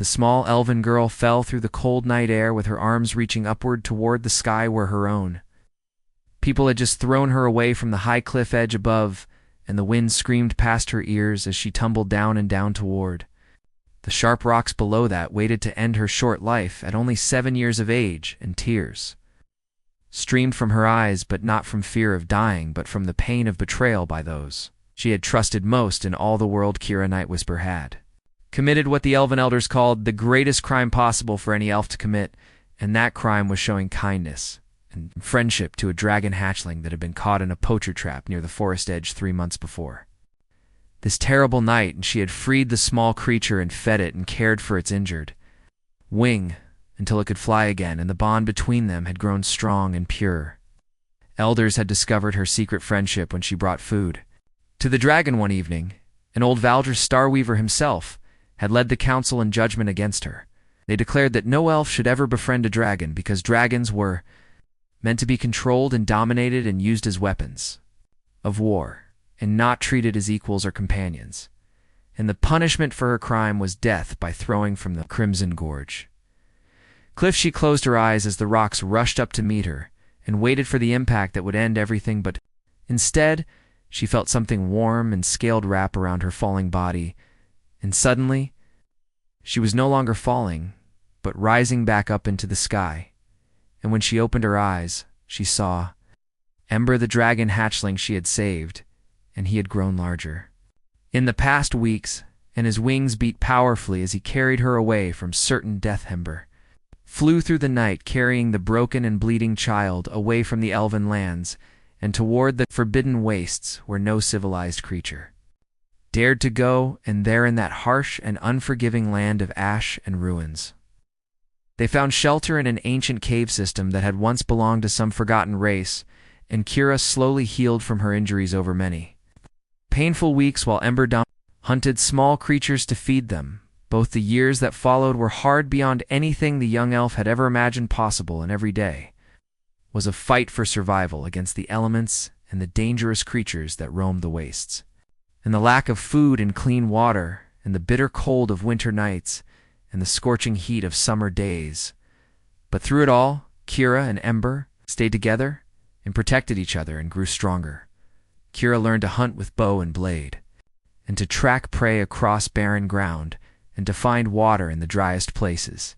The small elven girl fell through the cold night air with her arms reaching upward toward the sky were her own. People had just thrown her away from the high cliff edge above, and the wind screamed past her ears as she tumbled down and down toward. The sharp rocks below that waited to end her short life at only 7 years of age, and tears streamed from her eyes, but not from fear of dying, but from the pain of betrayal by those she had trusted most in all the world. Kira Nightwhisper had committed what the Elven Elders called the greatest crime possible for any elf to commit, and that crime was showing kindness and friendship to a dragon hatchling that had been caught in a poacher trap near the forest edge 3 months before. This terrible night, and she had freed the small creature and fed it and cared for its injured wing until it could fly again, and the bond between them had grown strong and pure. Elders had discovered her secret friendship when she brought food to the dragon one evening, and old Valdris Starweaver himself had led the council in judgment against her. They declared that no elf should ever befriend a dragon because dragons were meant to be controlled and dominated and used as weapons of war, and not treated as equals or companions. And the punishment for her crime was death by throwing from the Crimson Gorge cliff. She closed her eyes as the rocks rushed up to meet her, and waited for the impact that would end everything, but instead she felt something warm and scaled wrap around her falling body, and suddenly she was no longer falling, but rising back up into the sky. And when she opened her eyes, she saw Ember, the dragon hatchling she had saved, and he had grown larger in the past weeks, and his wings beat powerfully as he carried her away from certain death. Ember flew through the night carrying the broken and bleeding child away from the elven lands and toward the forbidden wastes where no civilized creature dared to go, and there in that harsh and unforgiving land of ash and ruins they found shelter in an ancient cave system that had once belonged to some forgotten race, and Kira slowly healed from her injuries over many painful weeks while Ember hunted small creatures to feed them. Both the years that followed were hard beyond anything the young elf had ever imagined possible, and every day was a fight for survival against the elements and the dangerous creatures that roamed the wastes. And the lack of food and clean water, and the bitter cold of winter nights, and the scorching heat of summer days. But through it all, Kira and Ember stayed together and protected each other and grew stronger. Kira learned to hunt with bow and blade, and to track prey across barren ground, and to find water in the driest places,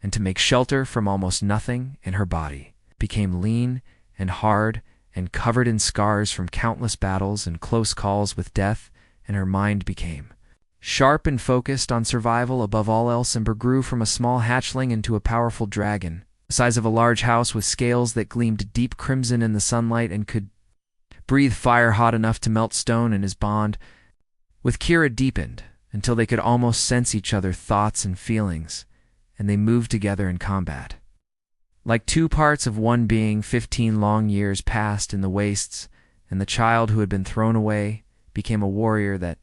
and to make shelter from almost nothing, and her body became lean and hard and covered in scars from countless battles and close calls with death, and her mind became sharp and focused on survival above all else. Ember grew from a small hatchling into a powerful dragon, the size of a large house with scales that gleamed deep crimson in the sunlight and could breathe fire hot enough to melt stone, and his bond with Kira deepened until they could almost sense each other's thoughts and feelings, and they moved together in combat. Like two parts of one being, 15 long years passed in the wastes, and the child who had been thrown away became a warrior that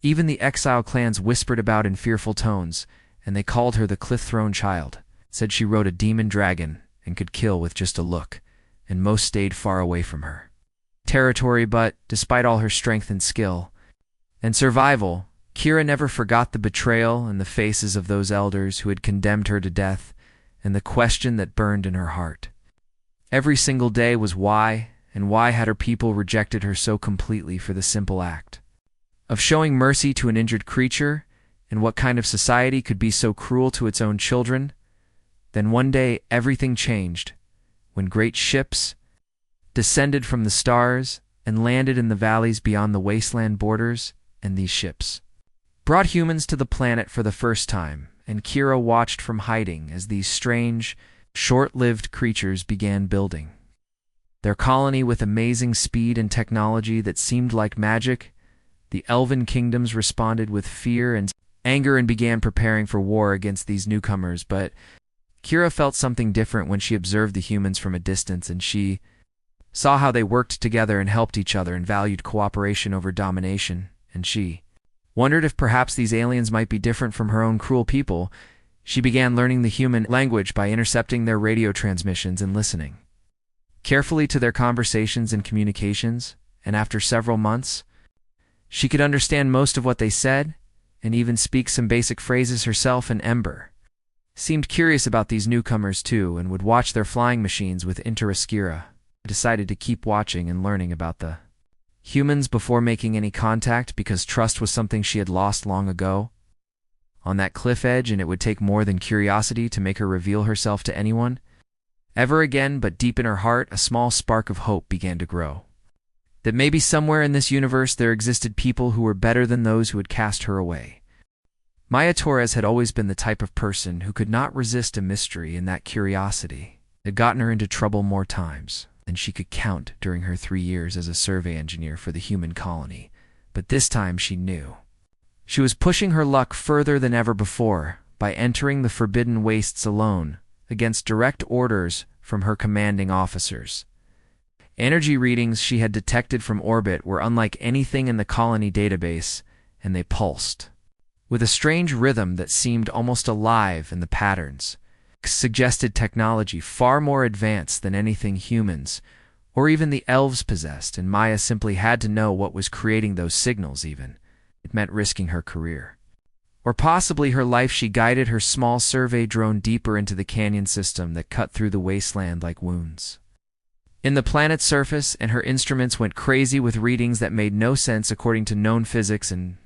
even the exile clans whispered about in fearful tones, and they called her the Cliff-Throne Child, said she rode a demon dragon and could kill with just a look, and most stayed far away from her territory. But despite all her strength and skill and survival, Kira never forgot the betrayal and the faces of those elders who had condemned her to death, and the question that burned in her heart every single day was why, and why had her people rejected her so completely for the simple act of showing mercy to an injured creature, and what kind of society could be so cruel to its own children? Then one day everything changed, when great ships descended from the stars and landed in the valleys beyond the wasteland borders, and these ships brought humans to the planet for the first time, and Kira watched from hiding as these strange, short-lived creatures began building their colony with amazing speed and technology that seemed like magic. The elven kingdoms responded with fear and anger and began preparing for war against these newcomers, but Kira felt something different when she observed the humans from a distance, and she saw how they worked together and helped each other and valued cooperation over domination, and she wondered if perhaps these aliens might be different from her own cruel people. She began learning the human language by intercepting their radio transmissions and listening carefully to their conversations and communications, and after several months, she could understand most of what they said, and even speak some basic phrases herself. And Ember seemed curious about these newcomers too, and would watch their flying machines with interest. Kira decided to keep watching and learning about the humans before making any contact, because trust was something she had lost long ago on that cliff edge, and it would take more than curiosity to make her reveal herself to anyone ever again. But deep in her heart, a small spark of hope began to grow, that maybe somewhere in this universe there existed people who were better than those who had cast her away. Maya Torres had always been the type of person who could not resist a mystery, and that curiosity had gotten her into trouble more times than she could count during her 3 years as a survey engineer for the human colony. But this time she knew she was pushing her luck further than ever before by entering the Forbidden Wastes alone, against direct orders from her commanding officers. Energy readings she had detected from orbit were unlike anything in the colony database, and they pulsed with a strange rhythm that seemed almost alive, and the patterns suggested technology far more advanced than anything humans or even the elves possessed. And Maya simply had to know what was creating those signals. Even it meant risking her career, or possibly her life. She guided her small survey drone deeper into the canyon system that cut through the wasteland like wounds in the planet's surface, and her instruments went crazy with readings that made no sense according to known physics. And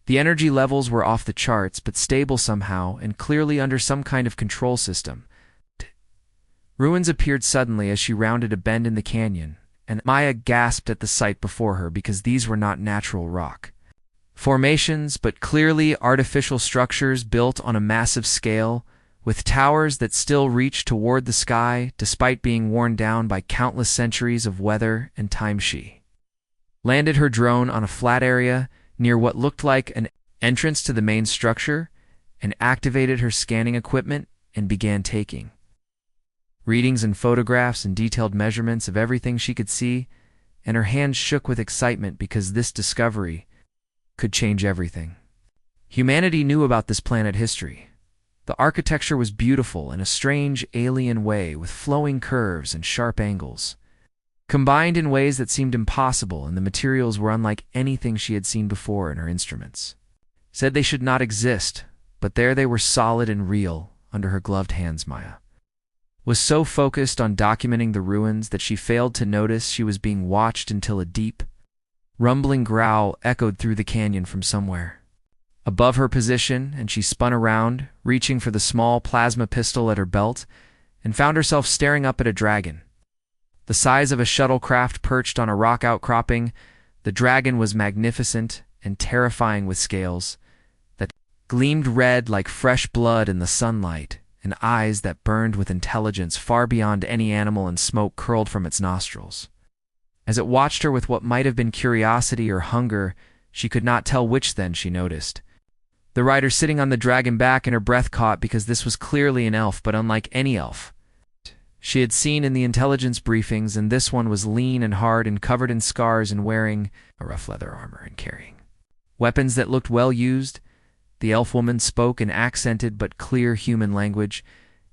the energy levels were off the charts, but stable somehow, and clearly under some kind of control system. Ruins appeared suddenly as she rounded a bend in the canyon, and Maya gasped at the sight before her, because these were not natural rock formations, but clearly artificial structures built on a massive scale, with towers that still reached toward the sky despite being worn down by countless centuries of weather and time. She landed her drone on a flat area near what looked like an entrance to the main structure, and activated her scanning equipment and began taking readings and photographs and detailed measurements of everything she could see. And her hands shook with excitement, because this discovery could change everything humanity knew about this planet history. The architecture was beautiful in a strange alien way, with flowing curves and sharp angles combined in ways that seemed impossible, and the materials were unlike anything she had seen before. And her instruments said they should not exist, but there they were, solid and real under her gloved hands. Maya was so focused on documenting the ruins that she failed to notice she was being watched, until a deep, rumbling growl echoed through the canyon from somewhere above her position, and she spun around, reaching for the small plasma pistol at her belt, and found herself staring up at a dragon the size of a shuttlecraft perched on a rock outcropping. The dragon was magnificent and terrifying, with scales that gleamed red like fresh blood in the sunlight, and eyes that burned with intelligence far beyond any animal, and smoke curled from its nostrils. As it watched her with what might have been curiosity or hunger, she could not tell which. Then she noticed the rider sitting on the dragon back, and her breath caught, because this was clearly an elf, but unlike any elf she had seen in the intelligence briefings. And this one was lean and hard and covered in scars, and wearing a rough leather armor and carrying weapons that looked well used. The elf woman spoke in accented but clear human language,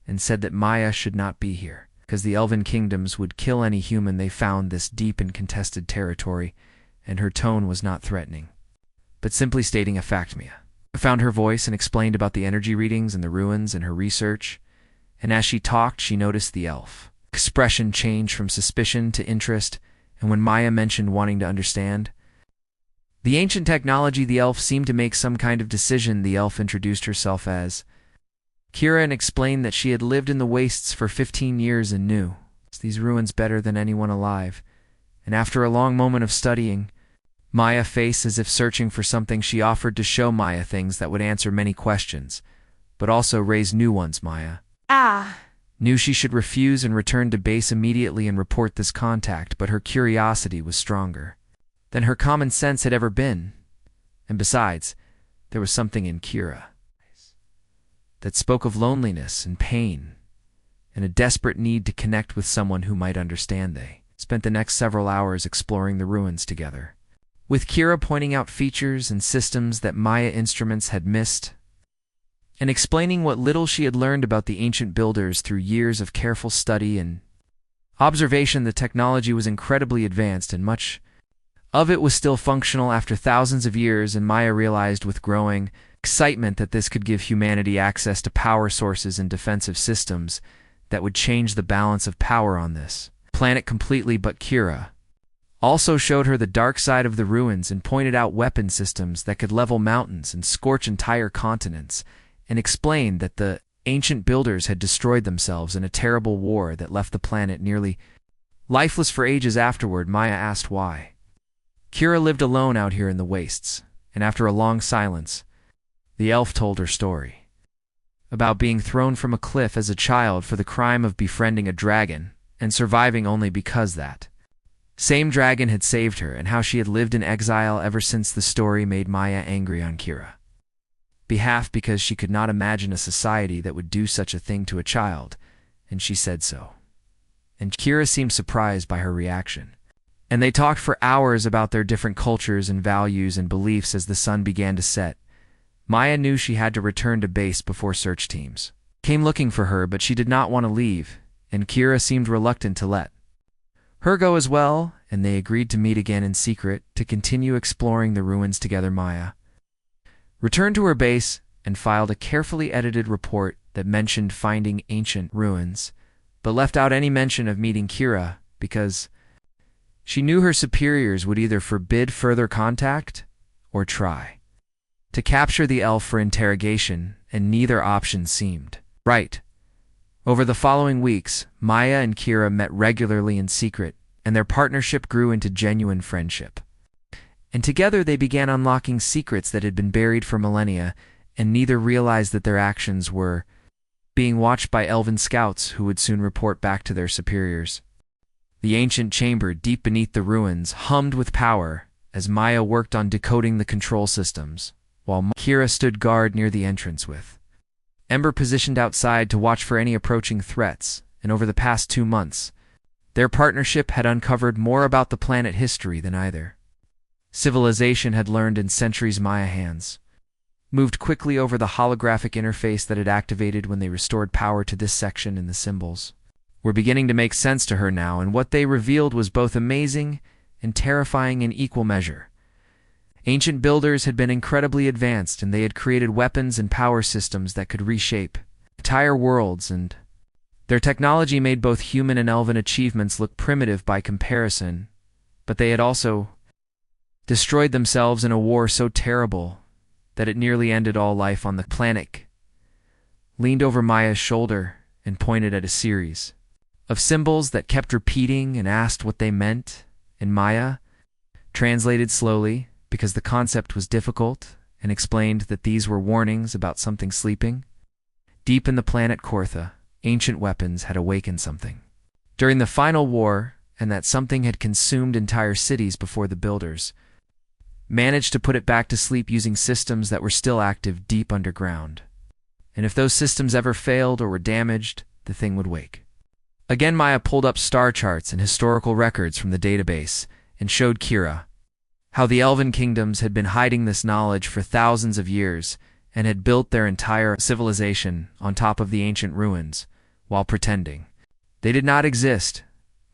and said that Maya should not be here, because the elven kingdoms would kill any human they found this deep in contested territory. And her tone was not threatening, but simply stating a fact. Maya found her voice and explained about the energy readings and the ruins and her research. And as she talked, she noticed the elf expression change from suspicion to interest, and when Maya mentioned wanting to understand the ancient technology, the elf seemed to make some kind of decision. The elf introduced herself as Kira and explained that she had lived in the wastes for 15 years and knew these ruins better than anyone alive. And after a long moment of studying Maya face as if searching for something, she offered to show Maya things that would answer many questions, but also raise new ones. Maya knew she should refuse and return to base immediately and report this contact, but her curiosity was stronger than her common sense had ever been. And besides, there was something in Kira that spoke of loneliness and pain, and a desperate need to connect with someone who might understand. They spent the next several hours exploring the ruins together, with Kira pointing out features and systems that Maya instruments had missed, and explaining what little she had learned about the ancient builders through years of careful study and observation. The technology was incredibly advanced, and much of it was still functional after thousands of years, and Maya realized with growing excitement that this could give humanity access to power sources and defensive systems that would change the balance of power on this planet completely. But Kira also showed her the dark side of the ruins and pointed out weapon systems that could level mountains and scorch entire continents, and explained that the ancient builders had destroyed themselves in a terrible war that left the planet nearly lifeless for ages afterward. Maya asked why. Kira lived alone out here in the wastes, and after a long silence, the elf told her story about being thrown from a cliff as a child for the crime of befriending a dragon and surviving only because that same dragon had saved her, and how she had lived in exile ever since. The story made Maya angry on Kira's behalf because she could not imagine a society that would do such a thing to a child, and she said so. And Kira seemed surprised by her reaction. And they talked for hours about their different cultures and values and beliefs. As the sun began to set, Maya knew she had to return to base before search teams came looking for her, but she did not want to leave, and Kira seemed reluctant to let her go as well, and they agreed to meet again in secret to continue exploring the ruins together. Maya returned to her base and filed a carefully edited report that mentioned finding ancient ruins, but left out any mention of meeting Kira because she knew her superiors would either forbid further contact or try to capture the elf for interrogation, and neither option seemed right. Over the following weeks, Maya and Kira met regularly in secret, and their partnership grew into genuine friendship. And together they began unlocking secrets that had been buried for millennia, and neither realized that their actions were being watched by elven scouts who would soon report back to their superiors. The ancient chamber deep beneath the ruins hummed with power as Maya worked on decoding the control systems, while Kira stood guard near the entrance with Ember positioned outside to watch for any approaching threats. And over the past 2 months, their partnership had uncovered more about the planet history than either civilization had learned in centuries. Maya hands moved quickly over the holographic interface that had activated when they restored power to this section, and the symbols were beginning to make sense to her now, and what they revealed was both amazing and terrifying in equal measure. Ancient builders had been incredibly advanced, and they had created weapons and power systems that could reshape entire worlds, and their technology made both human and elven achievements look primitive by comparison, but they had also destroyed themselves in a war so terrible that it nearly ended all life on the planet. Leaned over Maya's shoulder and pointed at a series of symbols that kept repeating and asked what they meant, and Maya translated slowly because the concept was difficult, and explained that these were warnings about something sleeping deep in the planet Kortha. Ancient weapons had awakened something during the final war, and that something had consumed entire cities before the builders managed to put it back to sleep using systems that were still active deep underground. And if those systems ever failed or were damaged, the thing would wake. Again, Maya pulled up star charts and historical records from the database and showed Kira how the elven kingdoms had been hiding this knowledge for thousands of years and had built their entire civilization on top of the ancient ruins while pretending they did not exist.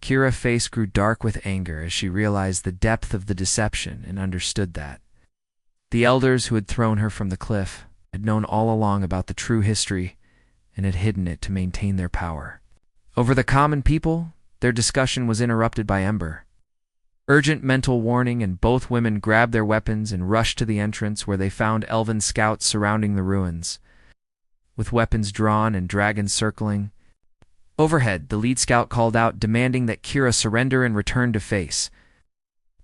Kira's face grew dark with anger as she realized the depth of the deception and understood that the elders who had thrown her from the cliff had known all along about the true history and had hidden it to maintain their power over the common people. Their discussion was interrupted by Ember. Urgent mental warning, and both women grabbed their weapons and rushed to the entrance, where they found elven scouts surrounding the ruins, with weapons drawn and dragons circling. Overhead, the lead scout called out, demanding that Kira surrender and return to face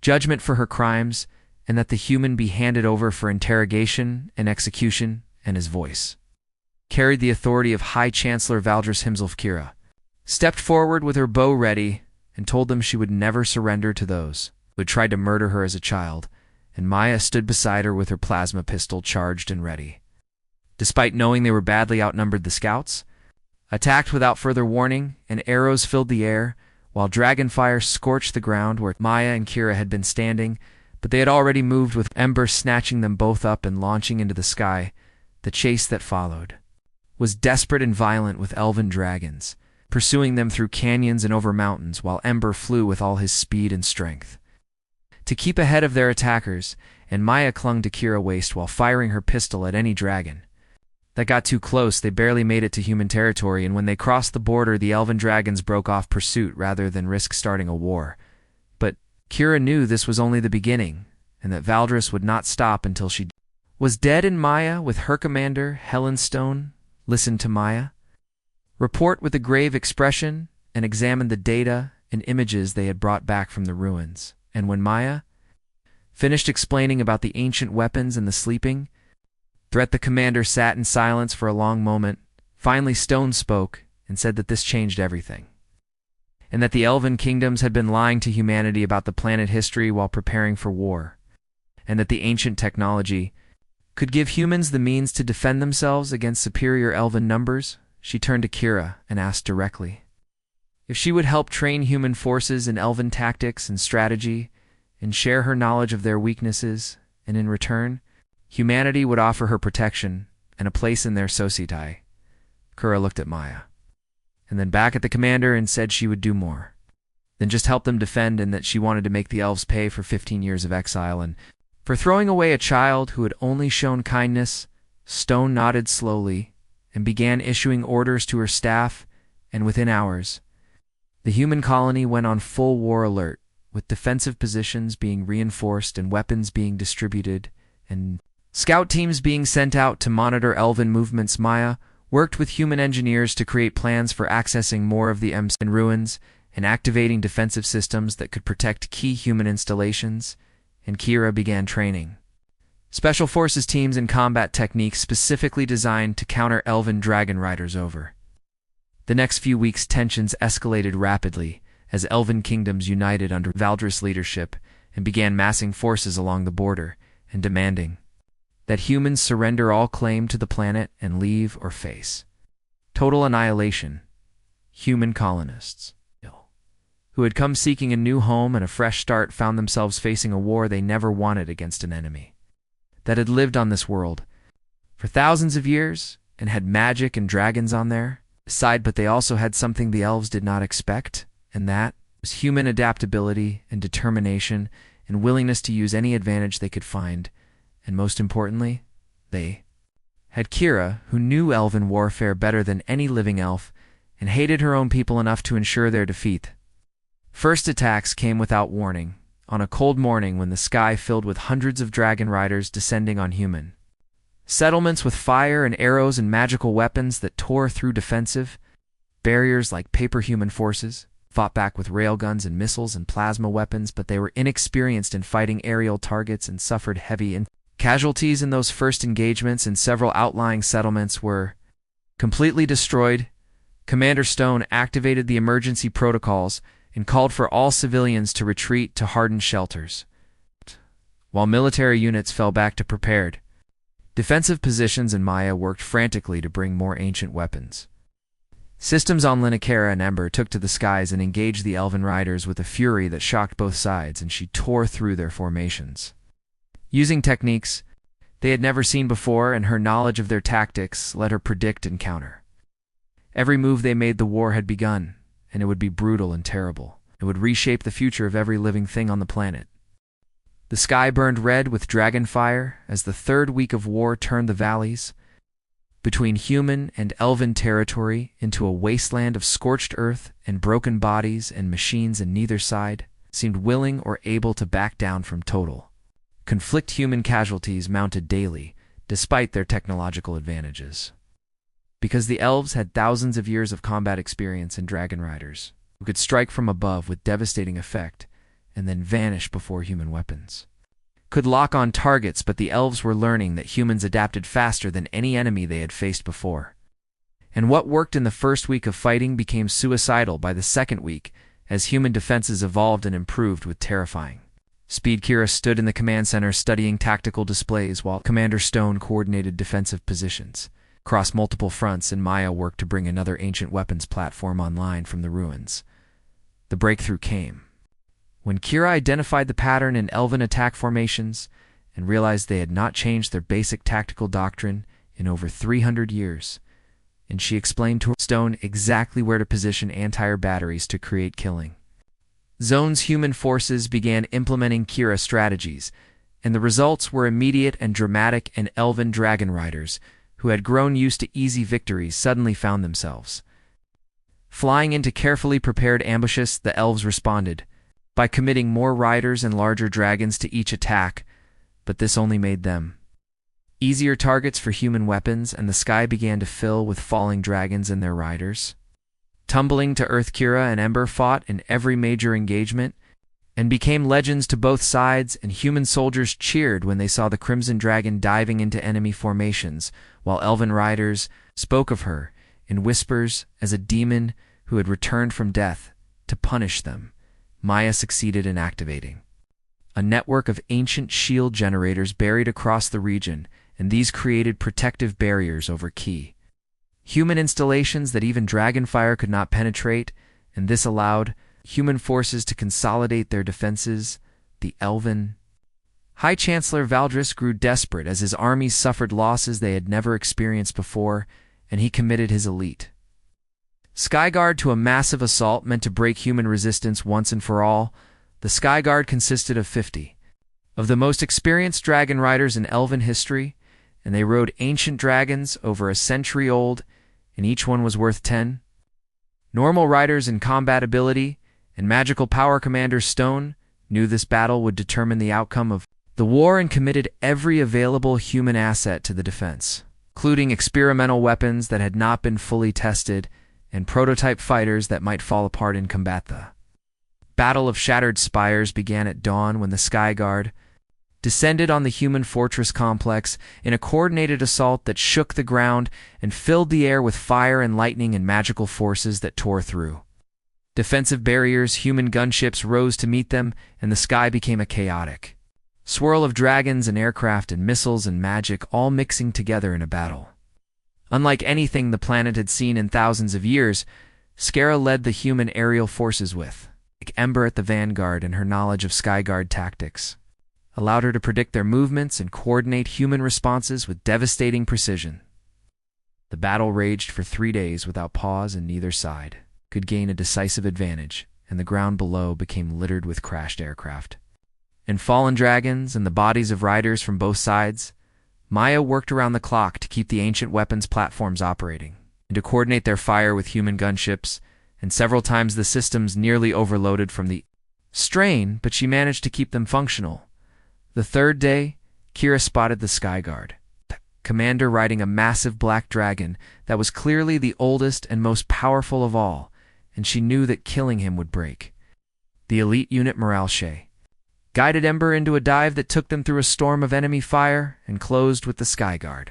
judgment for her crimes, and that the human be handed over for interrogation and execution, and his voice carried the authority of High Chancellor Valdris himself. Kira stepped forward with her bow ready and told them she would never surrender to those who had tried to murder her as a child, and Maya stood beside her with her plasma pistol charged and ready. Despite knowing they were badly outnumbered, the scouts attacked without further warning, and arrows filled the air, while dragonfire scorched the ground where Maya and Kira had been standing, but they had already moved, with Ember snatching them both up and launching into the sky. The chase that followed was desperate and violent, with elven dragons pursuing them through canyons and over mountains, while Ember flew with all his speed and strength. to keep ahead of their attackers, and Maya clung to Kira's waist while firing her pistol at any dragon that got too close. They barely made it to human territory, and when they crossed the border, the elven dragons broke off pursuit rather than risk starting a war. But Kira knew this was only the beginning, and that Valdris would not stop until she was dead. And Maya, with her commander, Helenstone, listened to Maya report with a grave expression and examined the data and images they had brought back from the ruins. And when Maya finished explaining about the ancient weapons and the sleeping threat, the commander sat in silence for a long moment. Finally, Stone spoke and said that this changed everything, and that the elven kingdoms had been lying to humanity about the planet history while preparing for war, and that the ancient technology could give humans the means to defend themselves against superior elven numbers. She turned to Kira and asked directly if she would help train human forces in elven tactics and strategy and share her knowledge of their weaknesses, and in return, humanity would offer her protection and a place in their society. Kira looked at Maya, and then back at the commander, and said she would do more than just help them defend, and that she wanted to make the elves pay for 15 years of exile and for throwing away a child who had only shown kindness. Stone nodded slowly and began issuing orders to her staff, and within hours, the human colony went on full war alert, with defensive positions being reinforced and weapons being distributed and scout teams being sent out to monitor elven movements. Maya worked with human engineers to create plans for accessing more of the Ems in ruins and activating defensive systems that could protect key human installations, and Kira began training special forces teams in combat techniques specifically designed to counter elven dragon riders. Over the next few weeks, tensions escalated rapidly as elven kingdoms united under Valdris' leadership and began massing forces along the border and demanding that humans surrender all claim to the planet and leave or face total annihilation. Human colonists, who had come seeking a new home and a fresh start, found themselves facing a war they never wanted against an enemy that had lived on this world for thousands of years and had magic and dragons on their side. But they also had something the elves did not expect, and that was human adaptability and determination and willingness to use any advantage they could find. And most importantly, they had Kira, who knew elven warfare better than any living elf and hated her own people enough to ensure their defeat. First attacks came without warning, on a cold morning when the sky filled with hundreds of dragon riders descending on human settlements with fire and arrows and magical weapons that tore through defensive barriers like paper. Human forces fought back with railguns and missiles and plasma weapons, but they were inexperienced in fighting aerial targets and suffered heavy casualties in those first engagements, and several outlying settlements were completely destroyed. Commander Stone activated the emergency protocols and called for all civilians to retreat to hardened shelters, while military units fell back to prepared defensive positions, and Maya worked frantically to bring more ancient weapons. Systems on Linikara and Ember took to the skies and engaged the elven riders with a fury that shocked both sides, and she tore through their formations, using techniques they had never seen before, and her knowledge of their tactics let her predict and counter every move they made. The war had begun, and it would be brutal and terrible. It would reshape the future of every living thing on the planet. The sky burned red with dragon fire as the third week of war turned the valleys between human and elven territory into a wasteland of scorched earth and broken bodies and machines, and neither side seemed willing or able to back down from total conflict. Human casualties mounted daily, despite their technological advantages, because the elves had thousands of years of combat experience in dragon riders who could strike from above with devastating effect and then vanish before human weapons could lock on targets. But the elves were learning that humans adapted faster than any enemy they had faced before, and what worked in the first week of fighting became suicidal by the second week as human defenses evolved and improved with terrifying speed. Kira stood in the command center studying tactical displays while Commander Stone coordinated defensive positions across multiple fronts, and Maya worked to bring another ancient weapons platform online from the ruins. The breakthrough came when Kira identified the pattern in elven attack formations and realized they had not changed their basic tactical doctrine in over 300 years, and she explained to Stone exactly where to position anti-air batteries to create killing Zone's human forces began implementing Kira strategies, and the results were immediate and dramatic, and elven dragon riders, who had grown used to easy victories, suddenly found themselves flying into carefully prepared ambushes. The elves responded by committing more riders and larger dragons to each attack, but this only made them easier targets for human weapons, and the sky began to fill with falling dragons and their riders. Tumbling to earth, Kira and Ember fought in every major engagement and became legends to both sides, and human soldiers cheered when they saw the Crimson Dragon diving into enemy formations, while elven riders spoke of her in whispers as a demon who had returned from death to punish them. Maya succeeded in activating a network of ancient shield generators buried across the region, and these created protective barriers over key human installations that even Dragonfire could not penetrate, and this allowed human forces to consolidate their defenses. The elven High Chancellor Valdris grew desperate as his armies suffered losses they had never experienced before, and he committed his elite Skyguard to a massive assault meant to break human resistance once and for all. The Skyguard consisted of 50 of the most experienced dragon riders in elven history, and they rode ancient dragons over a century old, and each one was worth 10 normal riders in combat ability, and magical power. Commander Stone knew this battle would determine the outcome of the war and committed every available human asset to the defense, including experimental weapons that had not been fully tested and prototype fighters that might fall apart in combat. The Battle of Shattered Spires began at dawn when the Skyguard descended on the human fortress complex in a coordinated assault that shook the ground and filled the air with fire and lightning and magical forces that tore through defensive barriers. Human gunships rose to meet them, and the sky became a chaotic swirl of dragons and aircraft and missiles and magic all mixing together in a battle unlike anything the planet had seen in thousands of years. Skara led the human aerial forces with Ember at the vanguard, and her knowledge of Skyguard tactics allowed her to predict their movements and coordinate human responses with devastating precision. The battle raged for 3 days without pause, and neither side could gain a decisive advantage, and the ground below became littered with crashed aircraft and fallen dragons and the bodies of riders from both sides. Maya worked around the clock to keep the ancient weapons platforms operating and to coordinate their fire with human gunships, and several times the systems nearly overloaded from the strain, but she managed to keep them functional. The third day, Kira spotted the Skyguard commander riding a massive black dragon that was clearly the oldest and most powerful of all, and she knew that killing him would break the elite unit morale. She guided Ember into a dive that took them through a storm of enemy fire and closed with the Skyguard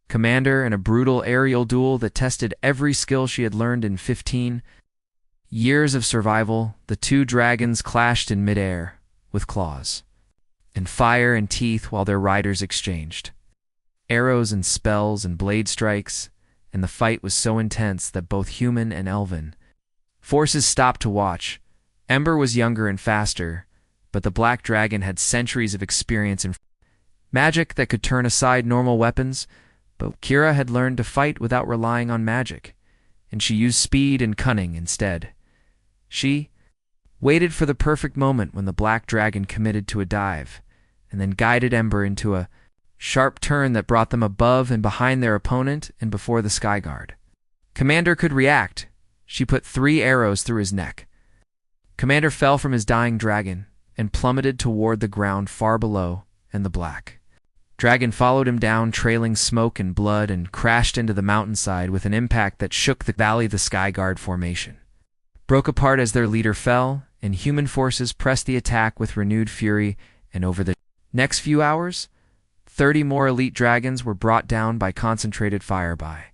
commander in a brutal aerial duel that tested every skill she had learned in 15 years of survival. The two dragons clashed in midair with claws and fire and teeth while their riders exchanged arrows and spells and blade strikes, and the fight was so intense that both human and elven forces stopped to watch. Ember was younger and faster, but the black dragon had centuries of experience in magic that could turn aside normal weapons. But Kira had learned to fight without relying on magic, and she used speed and cunning instead. She waited for the perfect moment when the black dragon committed to a dive, and then guided Ember into a sharp turn that brought them above and behind their opponent and before the Skyguard commander could react. She put 3 arrows through his neck. Commander fell from his dying dragon and plummeted toward the ground far below, and the black dragon followed him down, trailing smoke and blood, and crashed into the mountainside with an impact that shook the valley. The Skyguard formation broke apart as their leader fell, and human forces pressed the attack with renewed fury, and over the next few hours, 30 more elite dragons were brought down by concentrated fire. By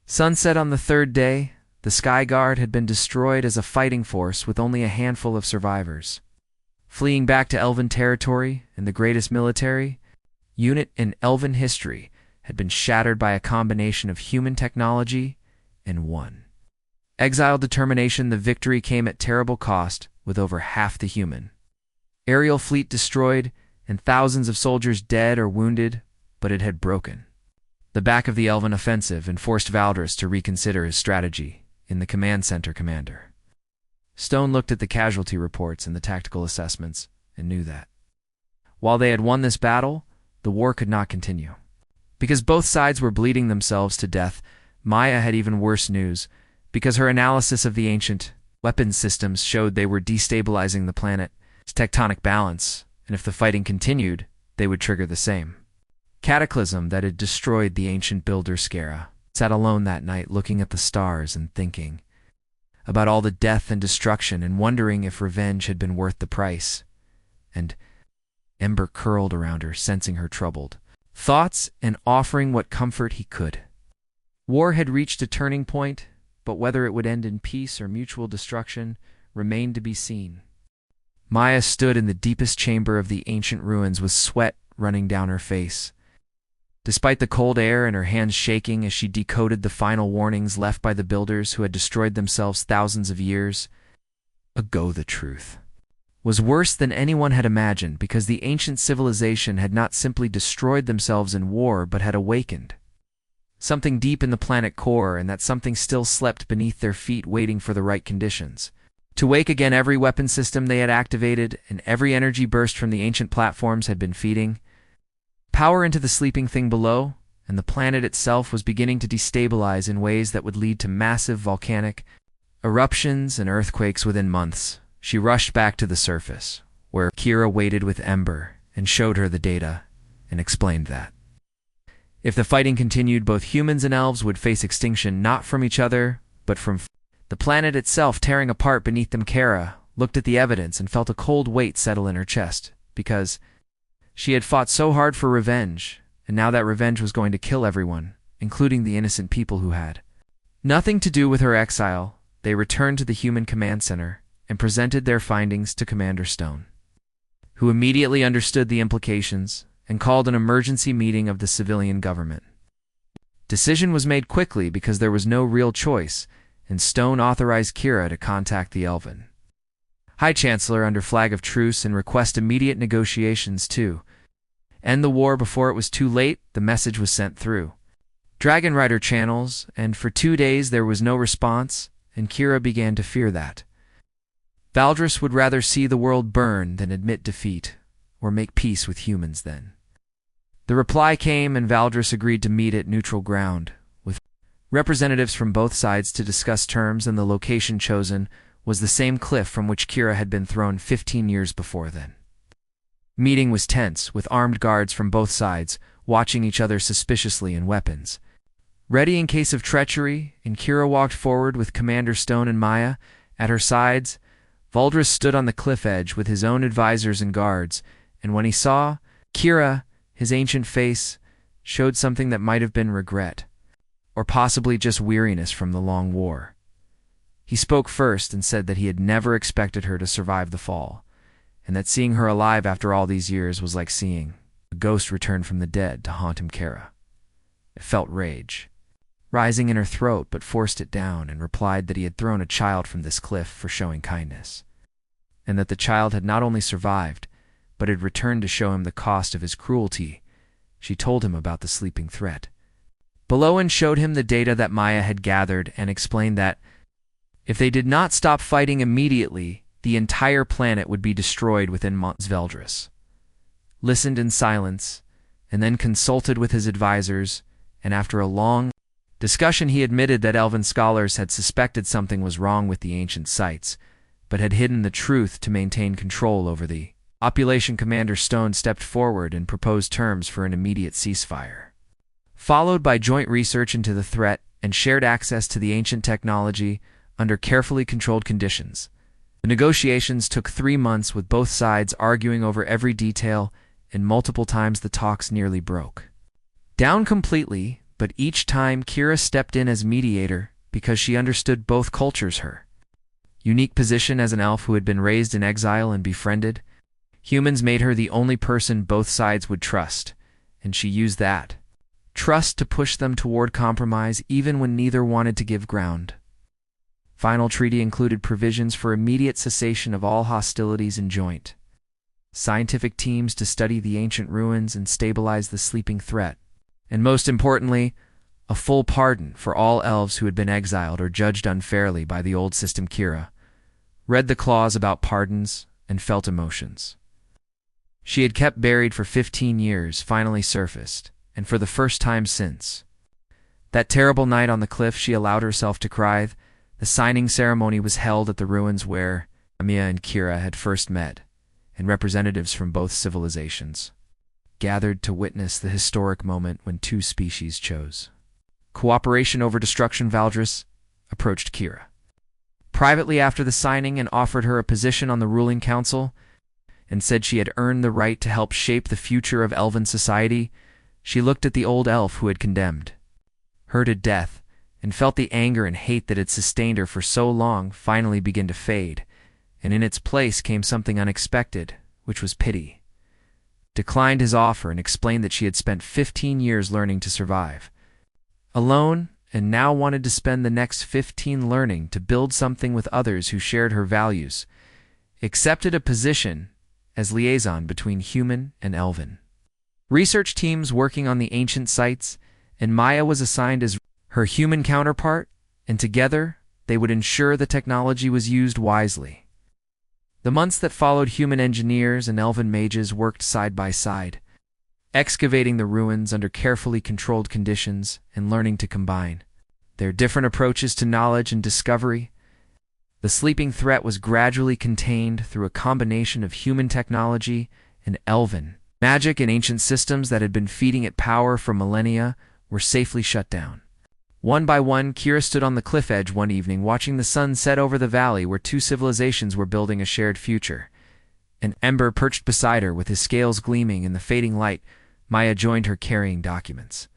sunset on the third day, the Skyguard had been destroyed as a fighting force with only a handful of survivors fleeing back to Elven territory, and the greatest military unit in Elven history had been shattered by a combination of human technology and one exiled determination. The victory came at terrible cost, with over half the human aerial fleet destroyed and thousands of soldiers dead or wounded, but it had broken the back of the Elven offensive and forced Valdris to reconsider his strategy. In the command center, Commander Stone looked at the casualty reports and the tactical assessments and knew that, while they had won this battle, the war could not continue. Because both sides were bleeding themselves to death, Maya had even worse news, because her analysis of the ancient weapons systems showed they were destabilizing the planet's tectonic balance, and if the fighting continued, they would trigger the same cataclysm that had destroyed the ancient builder Skara. Sat alone that night looking at the stars and thinking about all the death and destruction and wondering if revenge had been worth the price. And Ember curled around her, sensing her troubled thoughts and offering what comfort he could. War had reached a turning point, but whether it would end in peace or mutual destruction remained to be seen. Maya stood in the deepest chamber of the ancient ruins with sweat running down her face. Despite the cold air and her hands shaking as she decoded the final warnings left by the builders who had destroyed themselves thousands of years ago, the truth was worse than anyone had imagined, because the ancient civilization had not simply destroyed themselves in war but had awakened something deep in the planet core, and that something still slept beneath their feet waiting for the right conditions to wake again. Every weapon system they had activated and every energy burst from the ancient platforms had been feeding power into the sleeping thing below, and the planet itself was beginning to destabilize in ways that would lead to massive volcanic eruptions and earthquakes within months. She rushed back to the surface, where Kira waited with Ember and showed her the data and explained that if the fighting continued, both humans and elves would face extinction, not from each other, but from the planet itself tearing apart beneath them. Kara looked at the evidence and felt a cold weight settle in her chest, because she had fought so hard for revenge, and now that revenge was going to kill everyone, including the innocent people who had nothing to do with her exile. They returned to the human command center and presented their findings to Commander Stone, who immediately understood the implications and called an emergency meeting of the civilian government. Decision was made quickly because there was no real choice, and Stone authorized Kira to contact the Elven High Chancellor under flag of truce and request immediate negotiations to end the war before it was too late. The message was sent through Dragon Rider channels, and for 2 days there was no response, and Kira began to fear that Valdris would rather see the world burn than admit defeat or make peace with humans. Then the reply came, and Valdris agreed to meet at neutral ground with representatives from both sides to discuss terms, and the location chosen was the same cliff from which Kira had been thrown 15 years before then. Meeting was tense, with armed guards from both sides watching each other suspiciously and weapons ready in case of treachery, and Kira walked forward with Commander Stone and Maya at her sides. Valdris stood on the cliff edge with his own advisors and guards, and when he saw Kira, his ancient face showed something that might have been regret, or possibly just weariness from the long war. He spoke first and said that he had never expected her to survive the fall, and that seeing her alive after all these years was like seeing a ghost return from the dead to haunt him. Kara felt rage rising in her throat, but forced it down and replied that he had thrown a child from this cliff for showing kindness, and that the child had not only survived, but had returned to show him the cost of his cruelty. She told him about the sleeping threat below and showed him the data that Maya had gathered, and explained that if they did not stop fighting immediately, the entire planet would be destroyed within months. Valdris listened in silence and then consulted with his advisors, and after a long discussion he admitted that Elven scholars had suspected something was wrong with the ancient sites, but had hidden the truth to maintain control over the population. Commander Stone stepped forward and proposed terms for an immediate ceasefire, followed by joint research into the threat and shared access to the ancient technology under carefully controlled conditions. The negotiations took 3 months, with both sides arguing over every detail, and multiple times the talks nearly broke down completely, but each time Kira stepped in as mediator because she understood both cultures. Her unique position as an elf who had been raised in exile and befriended humans made her the only person both sides would trust, and she used that trust to push them toward compromise even when neither wanted to give ground. Final treaty included provisions for immediate cessation of all hostilities and joint scientific teams to study the ancient ruins and stabilize the sleeping threat, and most importantly, a full pardon for all elves who had been exiled or judged unfairly by the old system. Kira read the clause about pardons, and felt emotions. She had kept buried for 15 years, finally surfaced, and for the first time since. That terrible night on the cliff, she allowed herself to cry. The signing ceremony was held at the ruins where Maya and Kira had first met, and representatives from both civilizations gathered to witness the historic moment when two species chose cooperation over destruction. Valdris approached Kira privately after the signing and offered her a position on the ruling council, and said she had earned the right to help shape the future of elven society. She looked at the old elf who had condemned her to death, and felt the anger and hate that had sustained her for so long finally begin to fade, and in its place came something unexpected, which was pity. Declined his offer and explained that she had spent 15 years learning to survive alone, and now wanted to spend the next 15 learning to build something with others who shared her values. Accepted a position as liaison between human and elven research teams working on the ancient sites, and Maya was assigned as her human counterpart, and together they would ensure the technology was used wisely. The months that followed, human engineers and elven mages worked side by side, excavating the ruins under carefully controlled conditions and learning to combine their different approaches to knowledge and discovery. The sleeping threat was gradually contained through a combination of human technology and elven magic, and ancient systems that had been feeding it power for millennia were safely shut down. One by one, Kira stood on the cliff edge one evening, watching the sun set over the valley where two civilizations were building a shared future. An Ember perched beside her with his scales gleaming in the fading light. Maya joined her, carrying documents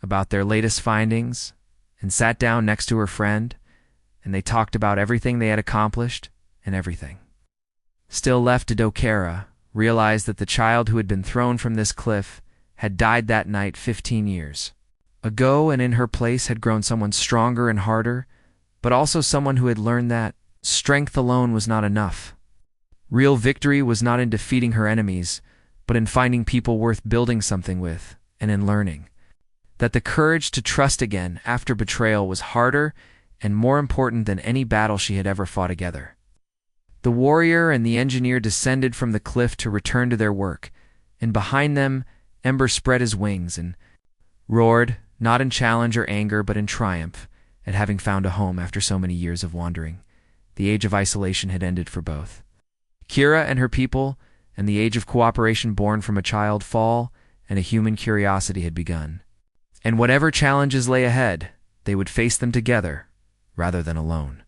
about their latest findings, and sat down next to her friend, and they talked about everything they had accomplished and everything still left to do. Kara realized that the child who had been thrown from this cliff had died that night 15 years ago, and in her place had grown someone stronger and harder, but also someone who had learned that strength alone was not enough. Real victory was not in defeating her enemies, but in finding people worth building something with, and in learning that the courage to trust again after betrayal was harder and more important than any battle she had ever fought together. The warrior and the engineer descended from the cliff to return to their work, and behind them Ember spread his wings and roared, not in challenge or anger, but in triumph at having found a home after so many years of wandering. The age of isolation had ended for both Kira and her people, and the age of cooperation born from a child fall and a human curiosity had begun. And whatever challenges lay ahead, they would face them together rather than alone.